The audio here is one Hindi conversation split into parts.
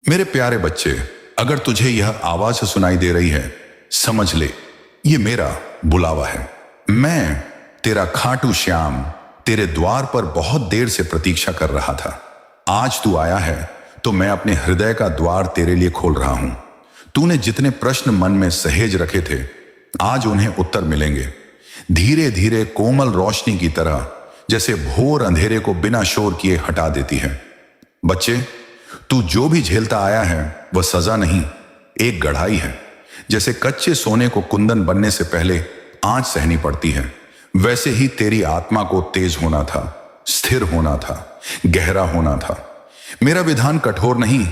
मेरे प्यारे बच्चे, अगर तुझे यह आवाज सुनाई दे रही है, समझ ले ये मेरा बुलावा है। मैं तेरा खाटू श्याम तेरे द्वार पर बहुत देर से प्रतीक्षा कर रहा था। आज तू आया है तो मैं अपने हृदय का द्वार तेरे लिए खोल रहा हूं। तूने जितने प्रश्न मन में सहेज रखे थे, आज उन्हें उत्तर मिलेंगे, धीरे धीरे कोमल रोशनी की तरह, जैसे भोर अंधेरे को बिना शोर किए हटा देती है। बच्चे, तू जो भी झेलता आया है वह सजा नहीं, एक गढ़ाई है। जैसे कच्चे सोने को कुंदन बनने से पहले आंच सहनी पड़ती है, वैसे ही तेरी आत्मा को तेज होना था, स्थिर होना था, गहरा होना था। मेरा विधान कठोर नहीं,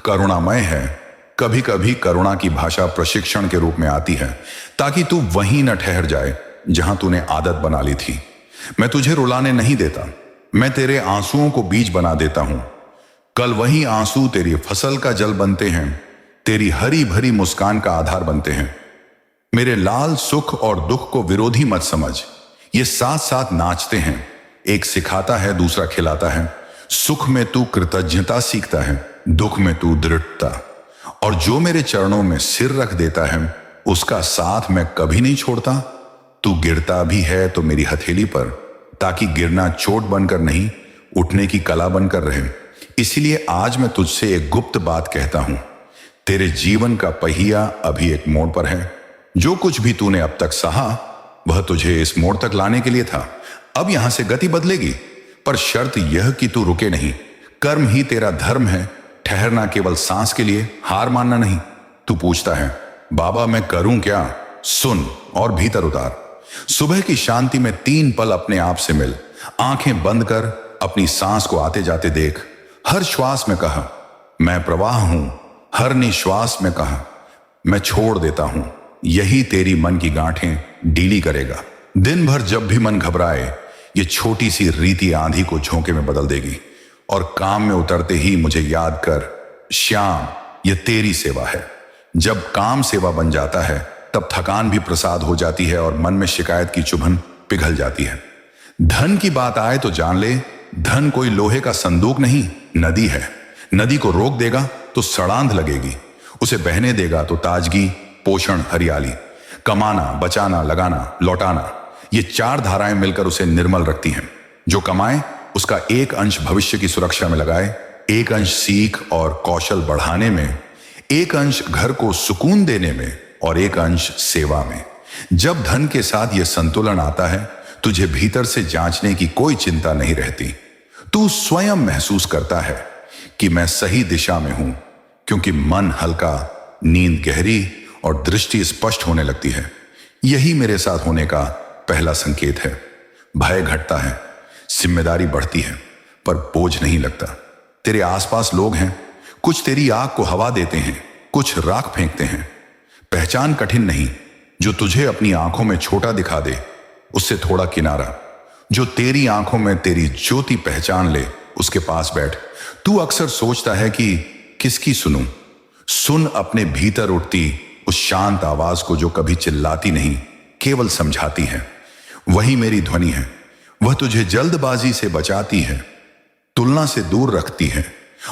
करुणामय है। कभी कभी करुणा की भाषा प्रशिक्षण के रूप में आती है, ताकि तू वहीं न ठहर जाए जहां तूने आदत बना ली थी। मैं तुझे रुलाने नहीं देता, मैं तेरे आंसुओं को बीज बना देता हूं। कल वही आंसू तेरी फसल का जल बनते हैं, तेरी हरी भरी मुस्कान का आधार बनते हैं। मेरे लाल सुख और दुख को विरोधी मत समझ, ये साथ साथ नाचते हैं। एक सिखाता है, दूसरा खिलाता है। सुख में तू कृतज्ञता सीखता है, दुख में तू दृढ़ता। और जो मेरे चरणों में सिर रख देता है, उसका साथ मैं कभी नहीं छोड़ता। तू गिरता भी है तो मेरी हथेली पर, ताकि गिरना चोट बनकर नहीं, उठने की कला बनकर रहे। इसलिए आज मैं तुझसे एक गुप्त बात कहता हूं। तेरे जीवन का पहिया अभी एक मोड़ पर है। जो कुछ भी तूने अब तक सहा, वह तुझे इस मोड़ तक लाने के लिए था। अब यहां से गति बदलेगी, पर शर्त यह कि तू रुके नहीं। कर्म ही तेरा धर्म है, ठहरना केवल सांस के लिए, हार मानना नहीं। तू पूछता है, बाबा मैं करूं क्या? सुन और भीतर उतार। सुबह की शांति में 3 पल अपने आप से मिल। आंखें बंद कर अपनी सांस को आते जाते देख। हर श्वास में कहा मैं प्रवाह हूं, हर निश्वास में कहा मैं छोड़ देता हूं। यही तेरी मन की गांठें ढीली करेगा। दिन भर जब भी मन घबराए, ये छोटी सी रीति आंधी को झोंके में बदल देगी। और काम में उतरते ही मुझे याद कर, श्याम ये तेरी सेवा है। जब काम सेवा बन जाता है, तब थकान भी प्रसाद हो जाती है और मन में शिकायत की चुभन पिघल जाती है। धन की बात आए तो जान ले, धन कोई लोहे का संदूक नहीं, नदी है। नदी को रोक देगा तो सड़ांध लगेगी, उसे बहने देगा तो ताजगी, पोषण, हरियाली। कमाना, बचाना, लगाना, लौटाना, ये 4 धाराएं मिलकर उसे निर्मल रखती हैं। जो कमाए उसका एक अंश भविष्य की सुरक्षा में लगाए, एक अंश सीख और कौशल बढ़ाने में, एक अंश घर को सुकून देने में और एक अंश सेवा में। जब धन के साथ यह संतुलन आता है, तुझे भीतर से जांचने की कोई चिंता नहीं रहती। तू स्वयं महसूस करता है कि मैं सही दिशा में हूं, क्योंकि मन हल्का, नींद गहरी और दृष्टि स्पष्ट होने लगती है। यही मेरे साथ होने का पहला संकेत है। भय घटता है, जिम्मेदारी बढ़ती है, पर बोझ नहीं लगता। तेरे आसपास लोग हैं, कुछ तेरी आग को हवा देते हैं, कुछ राख फेंकते हैं। पहचान कठिन नहीं, जो तुझे अपनी आंखों में छोटा दिखा दे, उससे थोड़ा किनारा। जो तेरी आंखों में तेरी ज्योति पहचान ले, उसके पास बैठ। तू अक्सर सोचता है कि किसकी सुनूं? सुन अपने भीतर उठती उस शांत आवाज को, जो कभी चिल्लाती नहीं, केवल समझाती है। वही मेरी ध्वनि है। वह तुझे जल्दबाजी से बचाती है, तुलना से दूर रखती है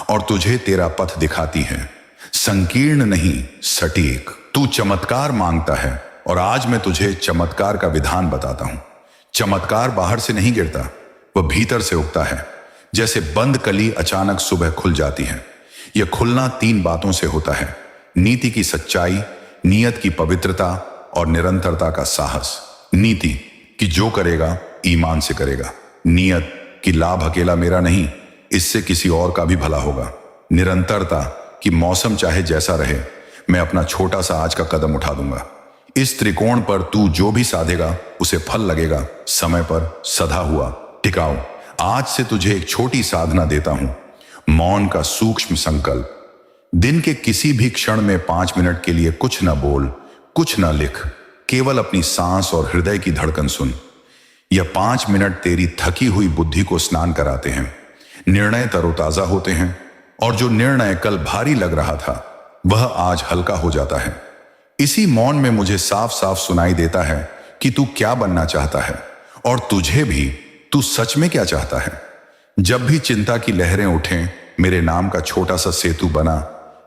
और तुझे तेरा पथ दिखाती है। संकीर्ण नहीं, सटीक। तू चमत्कार मांगता है और आज मैं तुझे चमत्कार का विधान बताता हूं। चमत्कार बाहर से नहीं गिरता, वह भीतर से उगता है। जैसे बंद कली अचानक सुबह खुल जाती है। यह खुलना 3 बातों से होता है: नीति की सच्चाई, नियत की पवित्रता और निरंतरता का साहस। नीति कि जो करेगा ईमान से करेगा। नियत कि लाभ अकेला मेरा नहीं, इससे किसी और का भी भला होगा। निरंतरता कि मौसम चाहे जैसा रहे, मैं अपना छोटा सा आज का कदम उठा दूंगा। इस त्रिकोण पर तू जो भी साधेगा, उसे फल लगेगा, समय पर, सदा हुआ, टिकाऊ। आज से तुझे एक छोटी साधना देता हूं, मौन का सूक्ष्म संकल्प। दिन के किसी भी क्षण में 5 मिनट के लिए कुछ न बोल, कुछ न लिख, केवल अपनी सांस और हृदय की धड़कन सुन। यह 5 मिनट तेरी थकी हुई बुद्धि को स्नान कराते हैं। निर्णय तरोताजा होते हैं और जो निर्णय कल भारी लग रहा था, वह आज हल्का हो जाता है। इसी मौन में मुझे साफ साफ सुनाई देता है कि तू क्या बनना चाहता है, और तुझे भी, तू सच में क्या चाहता है। जब भी चिंता की लहरें उठें, मेरे नाम का छोटा सा सेतु बना,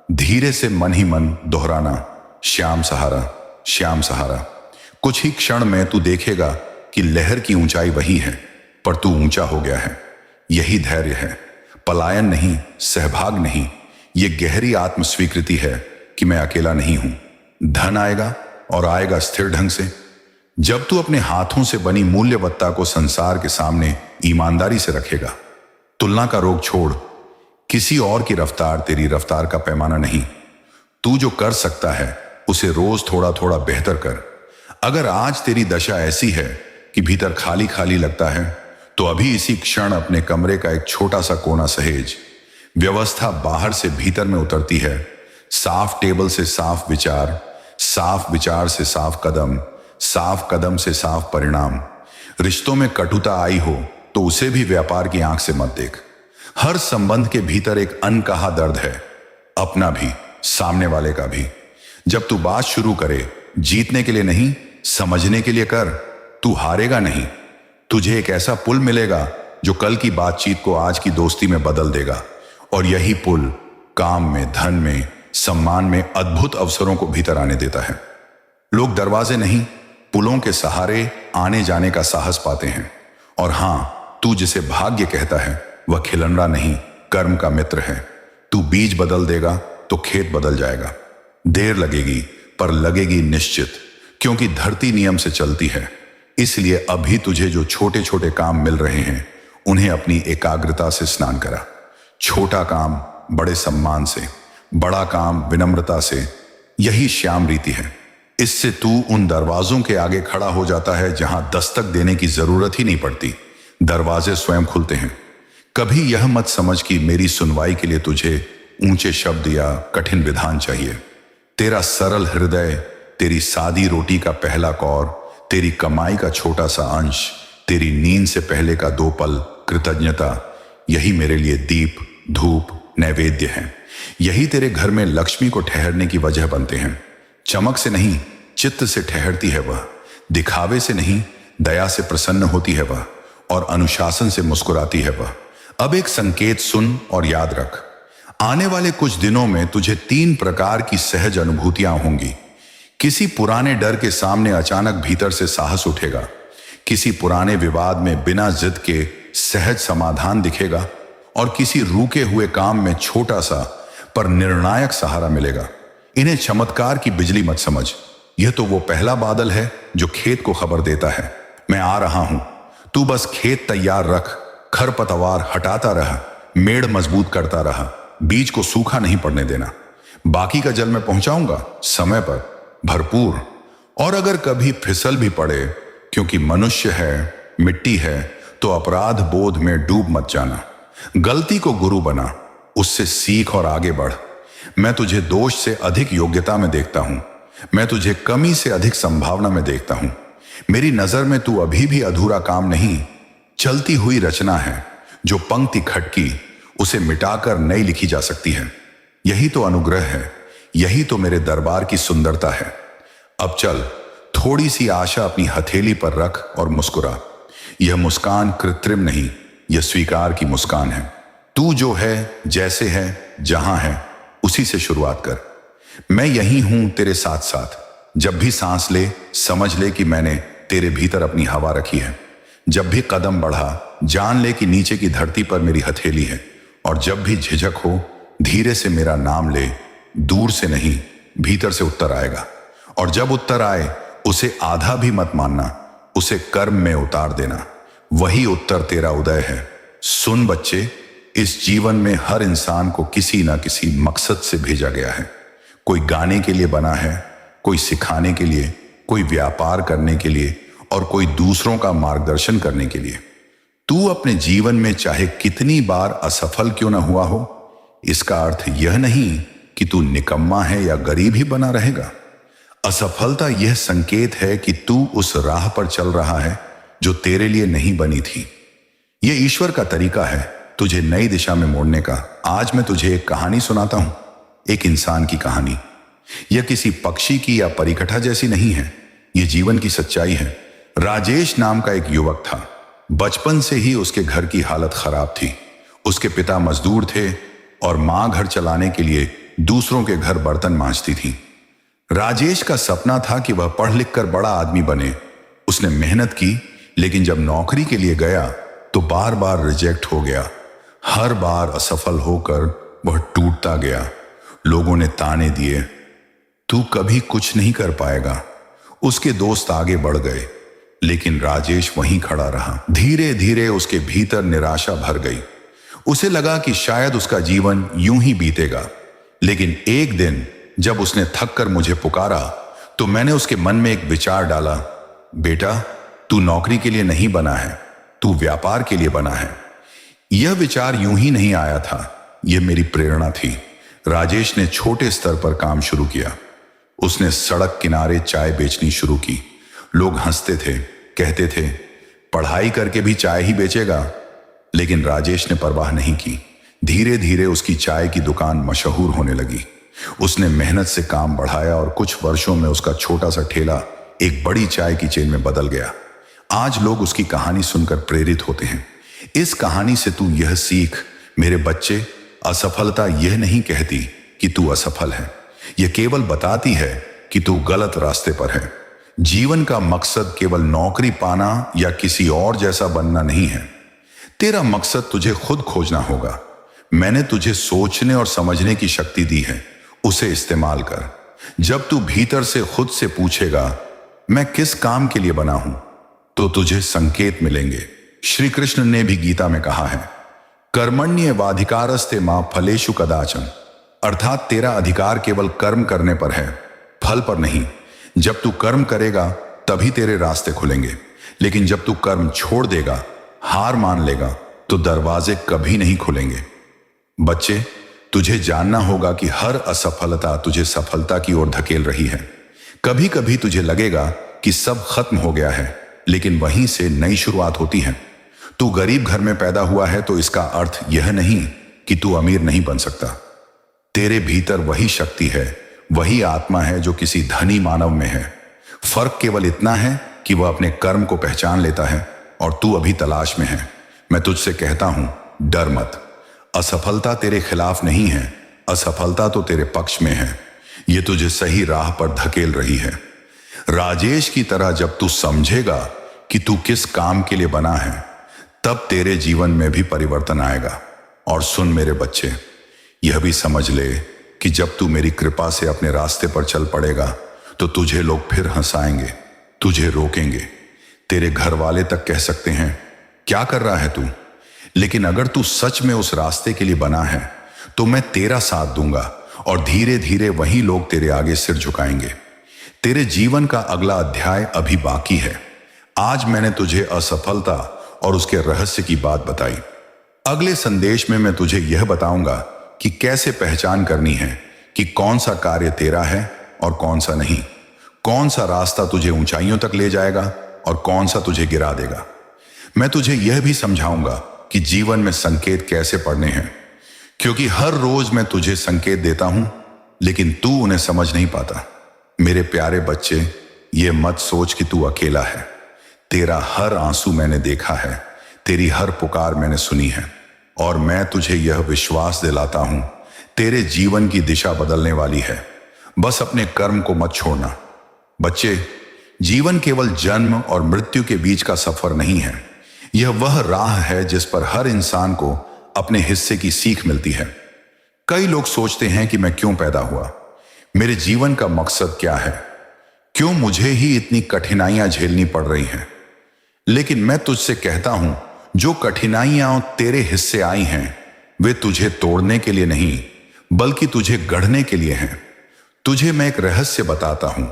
धीरे से मन ही मन दोहराना, श्याम सहारा, श्याम सहारा। कुछ ही क्षण में तू देखेगा कि लहर की ऊंचाई वही है, पर तू ऊंचा हो गया है। यही धैर्य है, पलायन नहीं, सहभाग नहीं। ये गहरी आत्म स्वीकृति है कि मैं अकेला नहीं हूं। धन आएगा और आएगा स्थिर ढंग से। जब तू अपने हाथों से बनी मूल्यवत्ता को संसार के सामने ईमानदारी से रखेगा। तुलना का रोग छोड़, किसी और की रफ्तार तेरी रफ्तार का पैमाना नहीं। तू जो कर सकता है उसे रोज थोड़ा थोड़ा बेहतर कर। अगर आज तेरी दशा ऐसी है कि भीतर खाली खाली लगता है, तो अभी इसी क्षण अपने कमरे का एक छोटा सा कोना सहेज। व्यवस्था बाहर से भीतर में उतरती है। साफ टेबल से साफ विचार से साफ कदम से साफ परिणाम। रिश्तों में कटुता आई हो तो उसे भी व्यापार की आंख से मत देख। हर संबंध के भीतर एक अनकहा दर्द है, अपना भी, सामने वाले का भी। जब तू बात शुरू करे, जीतने के लिए नहीं, समझने के लिए कर। तू हारेगा नहीं, तुझे एक ऐसा पुल मिलेगा जो कल की बातचीत को आज की दोस्ती में बदल देगा। और यही पुल काम में, धन में, सम्मान में अद्भुत अवसरों को भीतर आने देता है। लोग दरवाजे नहीं, पुलों के सहारे आने जाने का साहस पाते हैं। और हां, तू जिसे भाग्य कहता है वह खिलनरा नहीं, कर्म का मित्र है। तू बीज बदल देगा तो खेत बदल जाएगा। देर लगेगी पर लगेगी निश्चित, क्योंकि धरती नियम से चलती है। इसलिए अभी तुझे जो छोटे छोटे काम मिल रहे हैं उन्हें अपनी एकाग्रता से स्नान करा। छोटा काम बड़े सम्मान से, बड़ा काम विनम्रता से। यही श्याम रीति है। इससे तू उन दरवाजों के आगे खड़ा हो जाता है जहां दस्तक देने की जरूरत ही नहीं पड़ती। दरवाजे स्वयं खुलते हैं। कभी यह मत समझ कि मेरी सुनवाई के लिए तुझे ऊंचे शब्द या कठिन विधान चाहिए। तेरा सरल हृदय, तेरी सादी रोटी का पहला कौर, तेरी कमाई का छोटा सा अंश, तेरी नींद से पहले का 2 पल कृतज्ञता, यही मेरे लिए दीप, धूप, नैवेद्य है। यही तेरे घर में लक्ष्मी को ठहरने की वजह बनते हैं। चमक से नहीं, चित्त से ठहरती है वह। दिखावे से नहीं, दया से प्रसन्न होती है वह। और अनुशासन से मुस्कुराती है वह। अब एक संकेत सुन और याद रख। आने वाले कुछ दिनों में तुझे 3 प्रकार की सहज अनुभूतियां होंगी। किसी पुराने डर के सामने अचानक भीतर से साहस उठेगा। किसी पुराने विवाद में बिना जिद के सहज समाधान दिखेगा। और किसी रूके हुए काम में छोटा सा पर निर्णायक सहारा मिलेगा। इन्हें चमत्कार की बिजली मत समझ। यह तो वो पहला बादल है जो खेत को खबर देता है, मैं आ रहा हूं। तू बस खेत तैयार रख, खरपतवार हटाता रहा, मेड़ मजबूत करता रहा, बीज को सूखा नहीं पड़ने देना। बाकी का जल मैं पहुंचाऊंगा समय पर, भरपूर। और अगर कभी फिसल भी पड़े, क्योंकि मनुष्य है, मिट्टी है, तो अपराध बोध में डूब मत जाना। गलती को गुरु बना, उससे सीख और आगे बढ़। मैं तुझे दोष से अधिक योग्यता में देखता हूं। मैं तुझे कमी से अधिक संभावना में देखता हूं। मेरी नजर में तू अभी भी अधूरा काम नहीं, चलती हुई रचना है। जो पंक्ति खटकी उसे मिटाकर नई लिखी जा सकती है। यही तो अनुग्रह है, यही तो मेरे दरबार की सुंदरता है। अब चल, थोड़ी सी आशा अपनी हथेली पर रख और मुस्कुरा। यह मुस्कान कृत्रिम नहीं, यह स्वीकार की मुस्कान है। तू जो है, जैसे है, जहां है, उसी से शुरुआत कर। मैं यही हूं तेरे साथ साथ। जब भी सांस ले, समझ ले कि मैंने तेरे भीतर अपनी हवा रखी है। जब भी कदम बढ़ा, जान ले कि नीचे की धरती पर मेरी हथेली है। और जब भी झिझक हो, धीरे से मेरा नाम ले। दूर से नहीं, भीतर से उत्तर आएगा। और जब उत्तर आए, उसे आधा भी मत मानना, उसे कर्म में उतार देना। वही उत्तर तेरा उदय है। सुन बच्चे, इस जीवन में हर इंसान को किसी ना किसी मकसद से भेजा गया है। कोई गाने के लिए बना है, कोई सिखाने के लिए, कोई व्यापार करने के लिए, और कोई दूसरों का मार्गदर्शन करने के लिए। तू अपने जीवन में चाहे कितनी बार असफल क्यों ना हुआ हो, इसका अर्थ यह नहीं कि तू निकम्मा है या गरीब ही बना रहेगा। असफलता यह संकेत है कि तू उस राह पर चल रहा है जो तेरे लिए नहीं बनी थी। यह ईश्वर का तरीका है तुझे नई दिशा में मोड़ने का। आज मैं तुझे एक कहानी सुनाता हूं, एक इंसान की कहानी। यह किसी पक्षी की या परिकथा जैसी नहीं है, यह जीवन की सच्चाई है। राजेश नाम का एक युवक था। बचपन से ही उसके घर की हालत खराब थी। उसके पिता मजदूर थे और मां घर चलाने के लिए दूसरों के घर बर्तन मांजती थी। राजेश का सपना था कि वह पढ़ लिख कर बड़ा आदमी बने। उसने मेहनत की, लेकिन जब नौकरी के लिए गया तो बार बार रिजेक्ट हो गया। हर बार असफल होकर वह टूटता गया। लोगों ने ताने दिए, तू कभी कुछ नहीं कर पाएगा। उसके दोस्त आगे बढ़ गए, लेकिन राजेश वहीं खड़ा रहा। धीरे धीरे उसके भीतर निराशा भर गई। उसे लगा कि शायद उसका जीवन यूं ही बीतेगा। लेकिन एक दिन जब उसने थक कर मुझे पुकारा तो मैंने उसके मन में एक विचार डाला, बेटा, तू नौकरी के लिए नहीं बना है, तू व्यापार के लिए बना है। यह विचार यूं ही नहीं आया था, यह मेरी प्रेरणा थी। राजेश ने छोटे स्तर पर काम शुरू किया। उसने सड़क किनारे चाय बेचनी शुरू की। लोग हंसते थे, कहते थे, पढ़ाई करके भी चाय ही बेचेगा। लेकिन राजेश ने परवाह नहीं की। धीरे धीरे उसकी चाय की दुकान मशहूर होने लगी। उसने मेहनत से काम बढ़ाया और कुछ वर्षों में उसका छोटा सा ठेला एक बड़ी चाय की चेन में बदल गया। आज लोग उसकी कहानी सुनकर प्रेरित होते हैं। इस कहानी से तू यह सीख, मेरे बच्चे, असफलता यह नहीं कहती कि तू असफल है, यह केवल बताती है कि तू गलत रास्ते पर है। जीवन का मकसद केवल नौकरी पाना या किसी और जैसा बनना नहीं है। तेरा मकसद तुझे खुद खोजना होगा। मैंने तुझे सोचने और समझने की शक्ति दी है, उसे इस्तेमाल कर। जब तू भीतर से खुद से पूछेगा, मैं किस काम के लिए बना हूं, तो तुझे संकेत मिलेंगे। श्री कृष्ण ने भी गीता में कहा है, कर्मण्येवाधिकारस्ते मा फलेषु कदाचन, अर्थात तेरा अधिकार केवल कर्म करने पर है, फल पर नहीं। जब तू कर्म करेगा तभी तेरे रास्ते खुलेंगे, लेकिन जब तू कर्म छोड़ देगा, हार मान लेगा, तो दरवाजे कभी नहीं खुलेंगे। बच्चे, तुझे जानना होगा कि हर असफलता तुझे सफलता की ओर धकेल रही है। कभी कभी तुझे लगेगा कि सब खत्म हो गया है, लेकिन वहीं से नई शुरुआत होती है। तू गरीब घर में पैदा हुआ है तो इसका अर्थ यह नहीं कि तू अमीर नहीं बन सकता। तेरे भीतर वही शक्ति है, वही आत्मा है जो किसी धनी मानव में है। फर्क केवल इतना है कि वह अपने कर्म को पहचान लेता है और तू अभी तलाश में है। मैं तुझसे कहता हूं, डर मत। असफलता तेरे खिलाफ नहीं है, असफलता तो तेरे पक्ष में है। यह तुझे सही राह पर धकेल रही है। राजेश की तरह जब तू समझेगा कि तू किस काम के लिए बना है, तब तेरे जीवन में भी परिवर्तन आएगा। और सुन मेरे बच्चे, यह भी समझ ले कि जब तू मेरी कृपा से अपने रास्ते पर चल पड़ेगा तो तुझे लोग फिर हंसाएंगे, तुझे रोकेंगे। तेरे घर वाले तक कह सकते हैं, क्या कर रहा है तू? लेकिन अगर तू सच में उस रास्ते के लिए बना है तो मैं तेरा साथ दूंगा और धीरे धीरे वही लोग तेरे आगे सिर झुकाएंगे। तेरे जीवन का अगला अध्याय अभी बाकी है। आज मैंने तुझे असफलता और उसके रहस्य की बात बताई। अगले संदेश में मैं तुझे यह बताऊंगा कि कैसे पहचान करनी है कि कौन सा कार्य तेरा है और कौन सा नहीं, कौन सा रास्ता तुझे ऊंचाइयों तक ले जाएगा और कौन सा तुझे गिरा देगा। मैं तुझे यह भी समझाऊंगा कि जीवन में संकेत कैसे पढ़ने हैं, क्योंकि हर रोज मैं तुझे संकेत देता हूं, लेकिन तू उन्हें समझ नहीं पाता। मेरे प्यारे बच्चे, ये मत सोच कि तू अकेला है। तेरा हर आंसू मैंने देखा है, तेरी हर पुकार मैंने सुनी है, और मैं तुझे यह विश्वास दिलाता हूं, तेरे जीवन की दिशा बदलने वाली है। बस अपने कर्म को मत छोड़ना। बच्चे, जीवन केवल जन्म और मृत्यु के बीच का सफर नहीं है। यह वह राह है जिस पर हर इंसान को अपने हिस्से की सीख मिलती है। कई लोग सोचते हैं कि मैं क्यों पैदा हुआ, मेरे जीवन का मकसद क्या है, क्यों मुझे ही इतनी कठिनाइयां झेलनी पड़ रही हैं। लेकिन मैं तुझसे कहता हूं, जो कठिनाइयां तेरे हिस्से आई हैं, वे तुझे तोड़ने के लिए नहीं, बल्कि तुझे गढ़ने के लिए हैं। तुझे मैं एक रहस्य बताता हूं।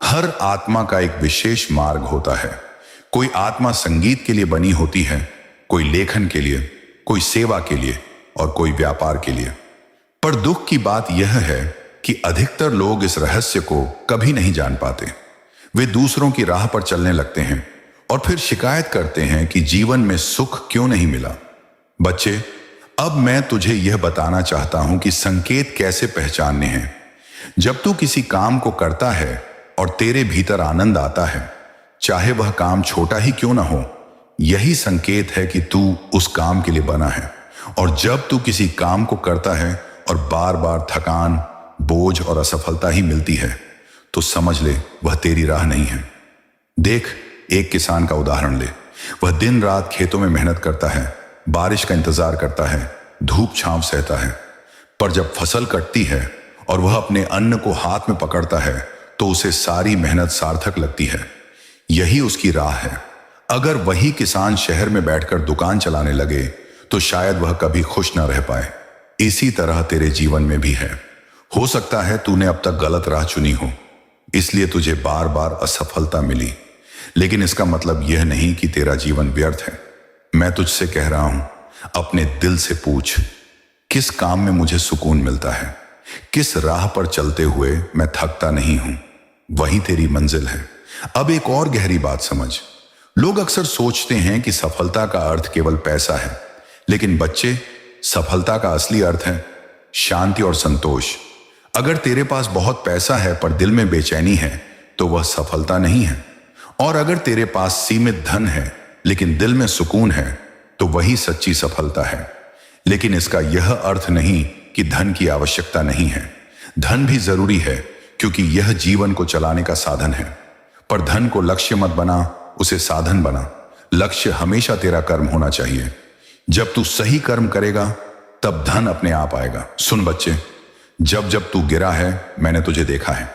हर आत्मा का एक विशेष मार्ग होता है। कोई आत्मा संगीत के लिए बनी होती है, कोई लेखन के लिए, कोई सेवा के लिए और कोई व्यापार के लिए। पर दुख की बात यह है कि अधिकतर लोग इस रहस्य को कभी नहीं जान पाते। वे दूसरों की राह पर चलने लगते हैं और फिर शिकायत करते हैं कि जीवन में सुख क्यों नहीं मिला। बच्चे, अब मैं तुझे यह बताना चाहता हूं कि संकेत कैसे पहचानने हैं। जब तू किसी काम को करता है और तेरे भीतर आनंद आता है, चाहे वह काम छोटा ही क्यों ना हो, यही संकेत है कि तू उस काम के लिए बना है। और जब तू किसी काम को करता है और बार बार थकान, बोझ और असफलता ही मिलती है, तो समझ ले वह तेरी राह नहीं है। देख, एक किसान का उदाहरण ले। वह दिन रात खेतों में मेहनत करता है, बारिश का इंतजार करता है, धूप छांव सहता है, पर जब फसल कटती है और वह अपने अन्न को हाथ में पकड़ता है तो उसे सारी मेहनत सार्थक लगती है। यही उसकी राह है। अगर वही किसान शहर में बैठकर दुकान चलाने लगे तो शायद वह कभी खुश न रह पाए। इसी तरह तेरे जीवन में भी है। हो सकता है तूने अब तक गलत राह चुनी हो, इसलिए तुझे बार बार असफलता मिली, लेकिन इसका मतलब यह नहीं कि तेरा जीवन व्यर्थ है। मैं तुझसे कह रहा हूं, अपने दिल से पूछ, किस काम में मुझे सुकून मिलता है, किस राह पर चलते हुए मैं थकता नहीं हूं, वही तेरी मंजिल है। अब एक और गहरी बात समझ। लोग अक्सर सोचते हैं कि सफलता का अर्थ केवल पैसा है, लेकिन बच्चे, सफलता का असली अर्थ है शांति और संतोष। अगर तेरे पास बहुत पैसा है पर दिल में बेचैनी है तो वह सफलता नहीं है, और अगर तेरे पास सीमित धन है लेकिन दिल में सुकून है तो वही सच्ची सफलता है। लेकिन इसका यह अर्थ नहीं कि धन की आवश्यकता नहीं है। धन भी जरूरी है, क्योंकि यह जीवन को चलाने का साधन है, पर धन को लक्ष्य मत बना, उसे साधन बना। लक्ष्य हमेशा तेरा कर्म होना चाहिए। जब तू सही कर्म करेगा तब धन अपने आप आएगा। सुन बच्चे, जब जब तू गिरा है मैंने तुझे देखा है।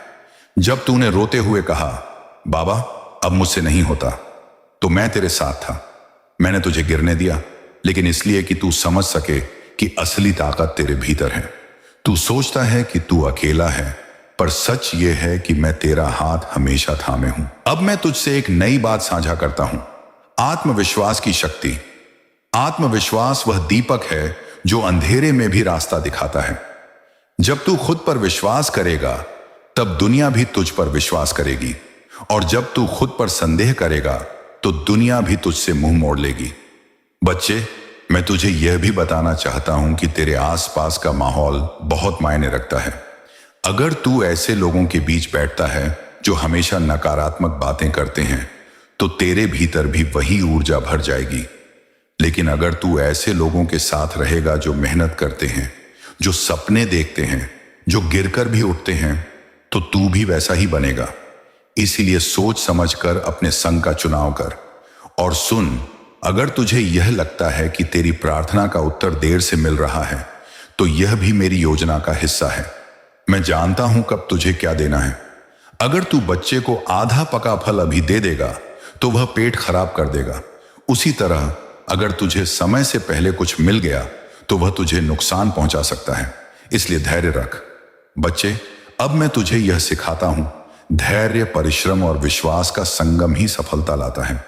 जब तूने रोते हुए कहा, बाबा अब मुझसे नहीं होता, तो मैं तेरे साथ था। मैंने तुझे गिरने दिया, लेकिन इसलिए कि तू समझ सके कि असली ताकत तेरे भीतर है। तू सोचता है कि तू अकेला है, पर सच ये है कि मैं तेरा हाथ हमेशा थामे हूं। अब मैं तुझसे एक नई बात साझा करता हूं, आत्मविश्वास की शक्ति। आत्मविश्वास वह दीपक है जो अंधेरे में भी रास्ता दिखाता है। जब तू खुद पर विश्वास करेगा तब दुनिया भी तुझ पर विश्वास करेगी, और जब तू खुद पर संदेह करेगा तो दुनिया भी तुझसे मुंह मोड़ लेगी। बच्चे, मैं तुझे यह भी बताना चाहता हूं कि तेरे आसपास का माहौल बहुत मायने रखता है। अगर तू ऐसे लोगों के बीच बैठता है जो हमेशा नकारात्मक बातें करते हैं तो तेरे भीतर भी वही ऊर्जा भर जाएगी। लेकिन अगर तू ऐसे लोगों के साथ रहेगा जो मेहनत करते हैं, जो सपने देखते हैं, जो गिरकर भी उठते हैं, तो तू भी वैसा ही बनेगा। इसीलिए सोच समझकर अपने संग का चुनाव कर। और सुन, अगर तुझे यह लगता है कि तेरी प्रार्थना का उत्तर देर से मिल रहा है तो यह भी मेरी योजना का हिस्सा है। मैं जानता हूं कब तुझे क्या देना है। अगर तू बच्चे को आधा पका फल अभी दे देगा तो वह पेट खराब कर देगा। उसी तरह अगर तुझे समय से पहले कुछ मिल गया तो वह तुझे नुकसान पहुंचा सकता है। इसलिए धैर्य रख। बच्चे, अब मैं तुझे यह सिखाता हूं, धैर्य, परिश्रम और विश्वास का संगम ही सफलता लाता है।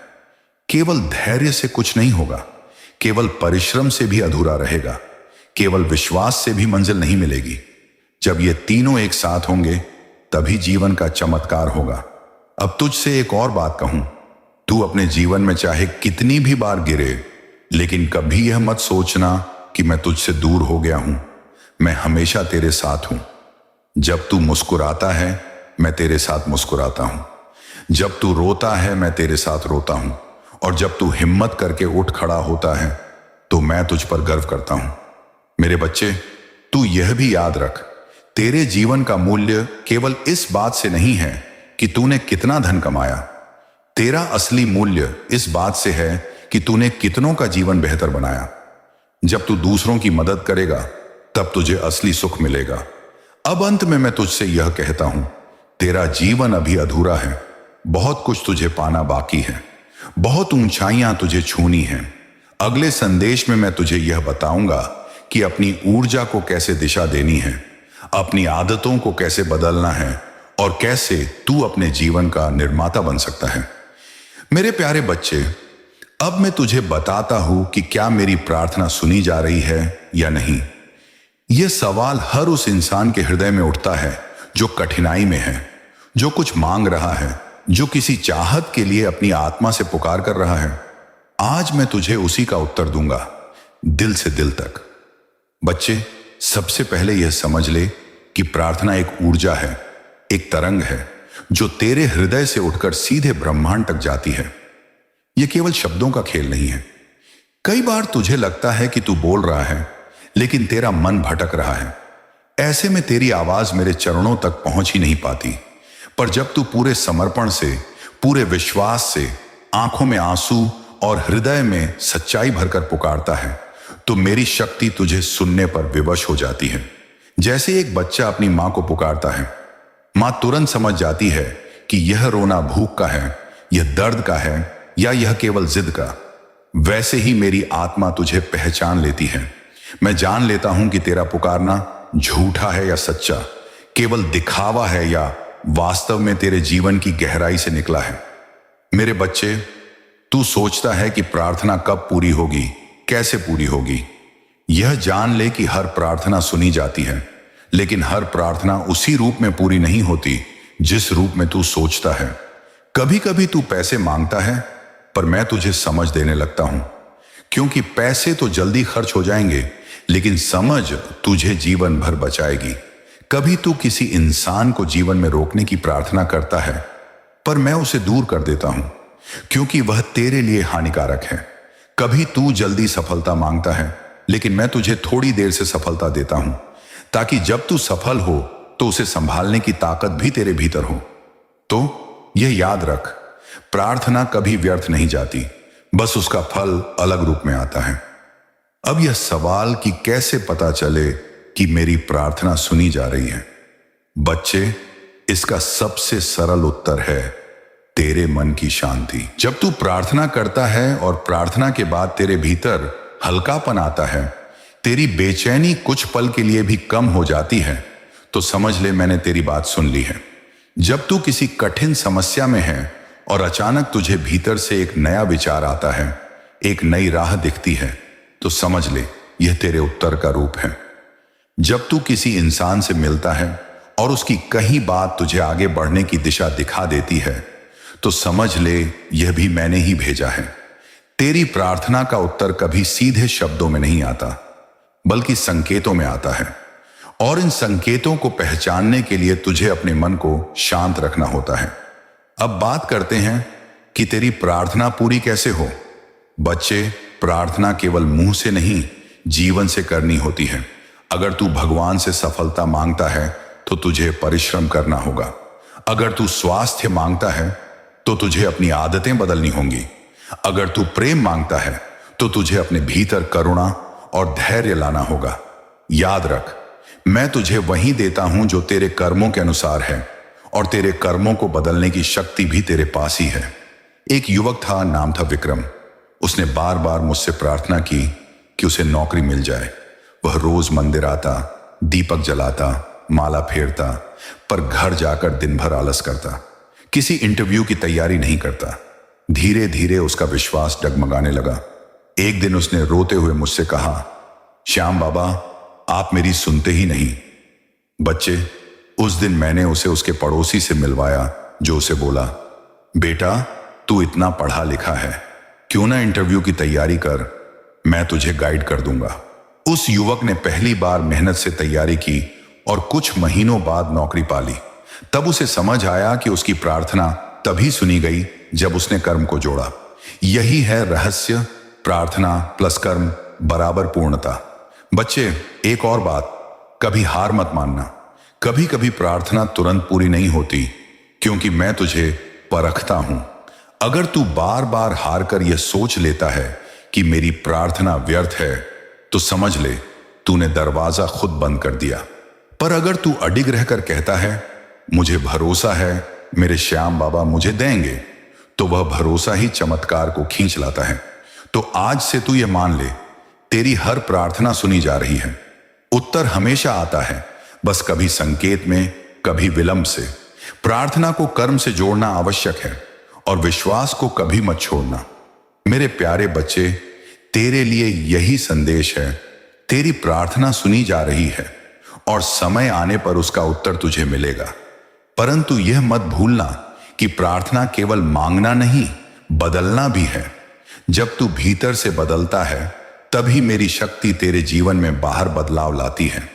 केवल धैर्य से कुछ नहीं होगा, केवल परिश्रम से भी अधूरा रहेगा, केवल विश्वास से भी मंजिल नहीं मिलेगी। जब ये तीनों एक साथ होंगे तभी जीवन का चमत्कार होगा। अब तुझसे एक और बात कहूं, तू अपने जीवन में चाहे कितनी भी बार गिरे, लेकिन कभी यह मत सोचना कि मैं तुझसे दूर हो गया हूं। मैं हमेशा तेरे साथ हूं। जब तू मुस्कुराता है मैं तेरे साथ मुस्कुराता हूं। जब तू रोता है मैं तेरे साथ रोता हूं। और जब तू हिम्मत करके उठ खड़ा होता है तो मैं तुझ पर गर्व करता हूं। मेरे बच्चे, तू यह भी याद रख, तेरे जीवन का मूल्य केवल इस बात से नहीं है कि तूने कितना धन कमाया। तेरा असली मूल्य इस बात से है कि तूने कितनों का जीवन बेहतर बनाया। जब तू दूसरों की मदद करेगा तब तुझे असली सुख मिलेगा। अब अंत में मैं तुझसे यह कहता हूं, तेरा जीवन अभी अधूरा है। बहुत कुछ तुझे पाना बाकी है, बहुत ऊंचाइयां तुझे छूनी हैं। अगले संदेश में मैं तुझे यह बताऊंगा कि अपनी ऊर्जा को कैसे दिशा देनी है, अपनी आदतों को कैसे बदलना है और कैसे तू अपने जीवन का निर्माता बन सकता है। मेरे प्यारे बच्चे, अब मैं तुझे बताता हूं कि क्या मेरी प्रार्थना सुनी जा रही है या नहीं। यह सवाल हर उस इंसान के हृदय में उठता है जो कठिनाई में है, जो कुछ मांग रहा है, जो किसी चाहत के लिए अपनी आत्मा से पुकार कर रहा है। आज मैं तुझे उसी का उत्तर दूंगा, दिल से दिल तक। बच्चे, सबसे पहले यह समझ ले कि प्रार्थना एक ऊर्जा है, एक तरंग है जो तेरे हृदय से उठकर सीधे ब्रह्मांड तक जाती है। यह केवल शब्दों का खेल नहीं है। कई बार तुझे लगता है कि तू बोल रहा है, लेकिन तेरा मन भटक रहा है। ऐसे में तेरी आवाज मेरे चरणों तक पहुंच ही नहीं पाती। पर जब तू पूरे समर्पण से, पूरे विश्वास से, आंखों में आंसू और हृदय में सच्चाई भरकर पुकारता है, तो मेरी शक्ति तुझे सुनने पर विवश हो जाती है। जैसे एक बच्चा अपनी मां को पुकारता है, मां तुरंत समझ जाती है कि यह रोना भूख का है, यह दर्द का है, या यह केवल जिद का। वैसे ही मेरी आत्मा तुझे पहचान लेती है। मैं जान लेता हूं कि तेरा पुकारना झूठा है या सच्चा, केवल दिखावा है या वास्तव में तेरे जीवन की गहराई से निकला है। मेरे बच्चे, तू सोचता है कि प्रार्थना कब पूरी होगी, कैसे पूरी होगी। यह जान ले कि हर प्रार्थना सुनी जाती है, लेकिन हर प्रार्थना उसी रूप में पूरी नहीं होती जिस रूप में तू सोचता है। कभी कभी तू पैसे मांगता है, पर मैं तुझे समझ देने लगता हूं, क्योंकि पैसे तो जल्दी खर्च हो जाएंगे, लेकिन समझ तुझे जीवन भर बचाएगी। कभी तू किसी इंसान को जीवन में रोकने की प्रार्थना करता है, पर मैं उसे दूर कर देता हूं, क्योंकि वह तेरे लिए हानिकारक है। कभी तू जल्दी सफलता मांगता है, लेकिन मैं तुझे थोड़ी देर से सफलता देता हूं, ताकि जब तू सफल हो तो उसे संभालने की ताकत भी तेरे भीतर हो। तो यह याद रख, प्रार्थना कभी व्यर्थ नहीं जाती, बस उसका फल अलग रूप में आता है। अब यह सवाल कि कैसे पता चले कि मेरी प्रार्थना सुनी जा रही है, बच्चे, इसका सबसे सरल उत्तर है तेरे मन की शांति। जब तू प्रार्थना करता है और प्रार्थना के बाद तेरे भीतर हल्कापन आता है, तेरी बेचैनी कुछ पल के लिए भी कम हो जाती है, तो समझ ले मैंने तेरी बात सुन ली है। जब तू किसी कठिन समस्या में है और अचानक तुझे भीतर से एक नया विचार आता है, एक नई राह दिखती है, तो समझ ले यह तेरे उत्तर का रूप है। जब तू किसी इंसान से मिलता है और उसकी कहीं बात तुझे आगे बढ़ने की दिशा दिखा देती है, तो समझ ले यह भी मैंने ही भेजा है। तेरी प्रार्थना का उत्तर कभी सीधे शब्दों में नहीं आता, बल्कि संकेतों में आता है, और इन संकेतों को पहचानने के लिए तुझे अपने मन को शांत रखना होता है। अब बात करते हैं कि तेरी प्रार्थना पूरी कैसे हो। बच्चे, प्रार्थना केवल मुंह से नहीं, जीवन से करनी होती है। अगर तू भगवान से सफलता मांगता है तो तुझे परिश्रम करना होगा। अगर तू स्वास्थ्य मांगता है तो तुझे अपनी आदतें बदलनी होंगी। अगर तू प्रेम मांगता है तो तुझे अपने भीतर करुणा और धैर्य लाना होगा। याद रख, मैं तुझे वही देता हूं जो तेरे कर्मों के अनुसार है, और तेरे कर्मों को बदलने की शक्ति भी तेरे पास ही है। एक युवक था, नाम था विक्रम। उसने बार बार मुझसे प्रार्थना की कि उसे नौकरी मिल जाए। वह रोज मंदिर आता, दीपक जलाता, माला फेरता, पर घर जाकर दिन भर आलस करता, किसी इंटरव्यू की तैयारी नहीं करता। धीरे धीरे उसका विश्वास डगमगाने लगा। एक दिन उसने रोते हुए मुझसे कहा, श्याम बाबा, आप मेरी सुनते ही नहीं। बच्चे, उस दिन मैंने उसे उसके पड़ोसी से मिलवाया, जो उसे बोला, बेटा, तू इतना पढ़ा लिखा है, क्यों ना इंटरव्यू की तैयारी कर, मैं तुझे गाइड कर दूंगा। उस युवक ने पहली बार मेहनत से तैयारी की और कुछ महीनों बाद नौकरी पाली। तब उसे समझ आया कि उसकी प्रार्थना तभी सुनी गई जब उसने कर्म को जोड़ा। यही है रहस्य, प्रार्थना प्लस कर्म बराबर पूर्णता। बच्चे, एक और बात, कभी हार मत मानना। कभी कभी प्रार्थना तुरंत पूरी नहीं होती, क्योंकि मैं तुझे परखता हूं। अगर तू बार बार हार कर यह सोच लेता है कि मेरी प्रार्थना व्यर्थ है, तो समझ ले तूने दरवाजा खुद बंद कर दिया। पर अगर तू अडिग रहकर कहता है, मुझे भरोसा है मेरे श्याम बाबा मुझे देंगे, तो वह भरोसा ही चमत्कार को खींच लाता है। तो आज से तू ये मान ले, तेरी हर प्रार्थना सुनी जा रही है। उत्तर हमेशा आता है, बस कभी संकेत में, कभी विलंब से। प्रार्थना को कर्म से जोड़ना आवश्यक है, और विश्वास को कभी मत छोड़ना। मेरे प्यारे बच्चे, तेरे लिए यही संदेश है। तेरी प्रार्थना सुनी जा रही है, और समय आने पर उसका उत्तर तुझे मिलेगा। परंतु यह मत भूलना कि प्रार्थना केवल मांगना नहीं, बदलना भी है। जब तू भीतर से बदलता है, तभी मेरी शक्ति तेरे जीवन में बाहर बदलाव लाती है।